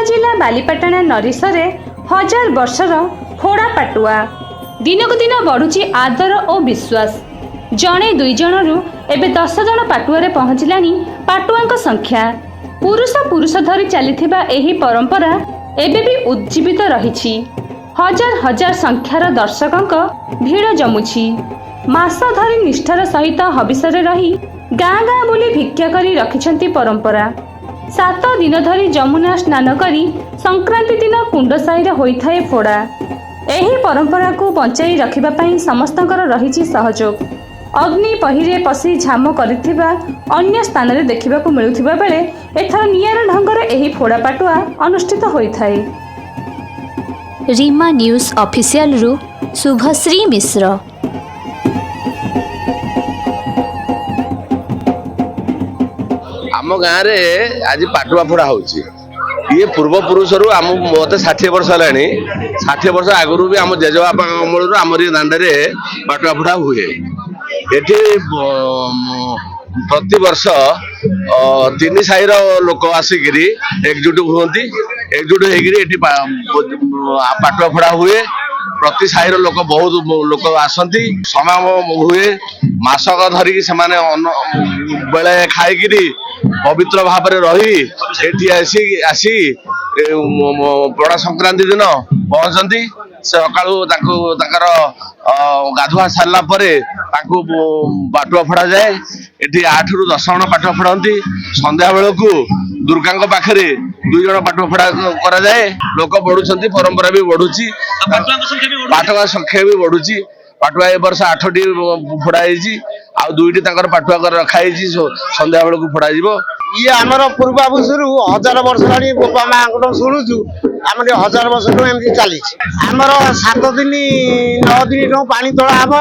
जिला बालीपाटना नरीसरे 1000 वर्षर फोड़ा पाटुआ दिनक दिन बढ़ुची आदर और विश्वास। जणे दुई जनरू एबे 10 जन पाटुआरे पहुँचलानी पाटुआ संख्या। पुरुष धरी चलीथिबा एही परंपरा एबे भी उज्जीवित रहिछि। हजार हजार संख्यार दर्शकंक भीड़ जमुछि। मास धरी निष्ठार सहित हबिसरे रही गाँ गाँ बुली भिक्षा करी रखिछंती परंपरा। 7 दिन धरी जमुना स्नान करी संक्रांति दिन कुंडसाईरे होइथाए फोड़ा। एही परंपरा को बंचाई रखिबा पई समस्तंकर रहिछि सहयोग। अग्नि पहिरे पसी झाम करिथिबा अन्य स्थान रे देखिबाकू मिलुथिबा बेले एथर नियारा ढंगर एही फोड़ा पाटुआ अनुष्ठित होइथाए। रीमा न्यूज ऑफिशियल रु शुभश्री मिश्र। आम गाँव में आज पाटुआ फोड़ा होची। ये पूर्वपुरुष आम मत 60 वर्ष है। 60 वर्ष आगु भी आम जेजेबापा अमल आमर ये दांडे पाटुआ फोड़ा हुए। ये प्रति वर्ष 3 साईर लोक आसिक एकजुट हुंती। एकजुट होगी पाटुआ फोड़ा हुए। प्रति साईर लोक बहुत लोक आसती। समागम हुए मासक धरिकी से बेले खाई पवित्र भाव में रही आसी पड़ा संक्रांति दिन पहुंचती। सकाल गाधुआ सारा पाटुआ फोड़ा जाए। ये 8 ରୁ 10 जन पाटुआ फोड़ती। संध्या बेलू दुर्गा पाखे 2 जन पाटुआ फोड़ा करा जाए। लोक बढ़ुंट परंपरा भी बढ़ुची। पाटुआ संख्या भी बढ़ुची। पाटुआ ए वर्ष 8टी फोड़ा आ 2टी पाटुआ रखाई संध्या बेलू फोड़ा। ये आमर पूर्वापुरुष 1000 वर्ष लानी बापा माँ शुणुचु। आम 1000 वर्ष एमती चली आमर 7 दिन 9 दिन पानी तोड़ा हम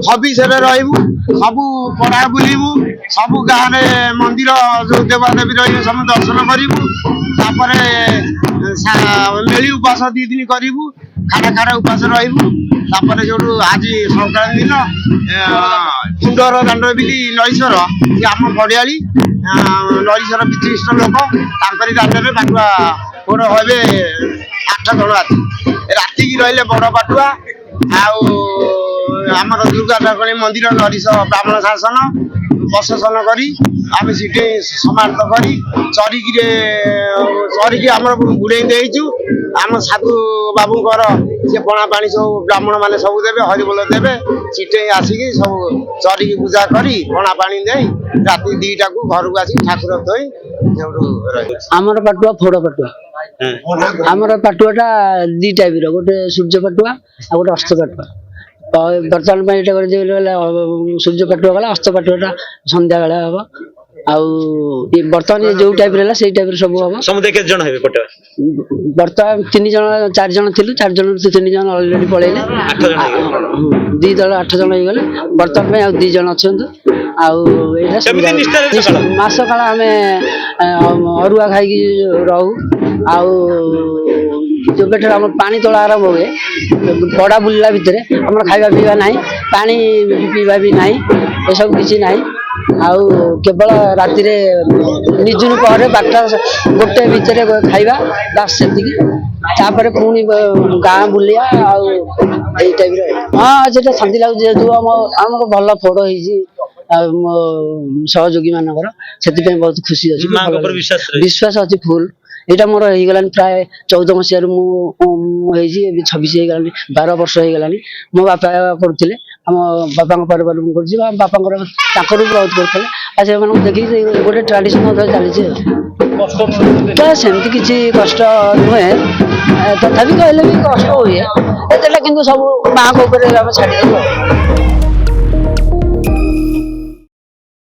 हबिषे रही सबू पड़ा बुलू सबू गाँव मंदिर जो देवादेवी रही सब दर्शन करूँ। मेली उपास 2 दिन करूँ। खाड़ा खाड़ा उपास रही जो आज संक्रांति दिन कुंडर दांड बिली नईसर सी आम पड़ियाली नईसर विशिष्ट लोक दांडे पाटुआ फोड़ हे 8 जन राति की रही बड़ पाटुआ आमर दुर्गा ठाकुराणी मंदिर नरीस ब्राह्मण शासन प्रशासन करी आम सीटे समाप्त करी चरिकी आम बुड़े देचु। आम साधु बाबूर सी पणा पानी सब ब्राह्मण मैंने सब देवे हरिबोल देवे सीटे आसिकी सब चरिकी पूजा करी पणा पानी दे राति 2टा को घर को आसिक ठाकुर थोई आमर पाटुआ फोड़ पाटुआ। आमर पाटुआटा 2 टाइप गोटे सूर्य पाटुआ आ गोटे अस्त पाटुआ। बर्तमान सूर्य पाटुआ गला अस्त पाटुआ संध्या बेला हम बर्तमान जो टाइप रहा से टाइप सब हम समुदाय केते जन हेबे पटुआ बर्तमान 3 जन 4 जन थिलु 4 जन 3 जन ऑलरेडी पळेले 8 जन 2 दल 8 जन हो गले बर्तमान में 2 जन अछंतु मास काल आम अरुआ खाई रहू जो आम पानी तोला आरंभ हुए पड़ा बुलला भितर आम खाଇବା पीवा ना पानी पीवा भी ना ये सब किसी ना केवल राति निजुन पहरे 12टा भितर खाଇବା बास से पुणी गाँ बुलिया टाइप हाँ जो शांति लगे जो आम भल फोड़ सहयोगी मानकर से बहुत खुशी अच्छी विश्वास अच्छी फुल। यहाँ मोर हो गलानी प्राय 14 मसीह 26 हो गलानी 12 वर्ष हो गलानी। मो बापा करुले आम बापा परिवार कर बापा बहुत करते देखिए गोटे ट्राडिशन चली तो सेमती किसी कष्ट नुहे तथापि कहले भी कष्ट हुए कि सब माँ को छाड़ी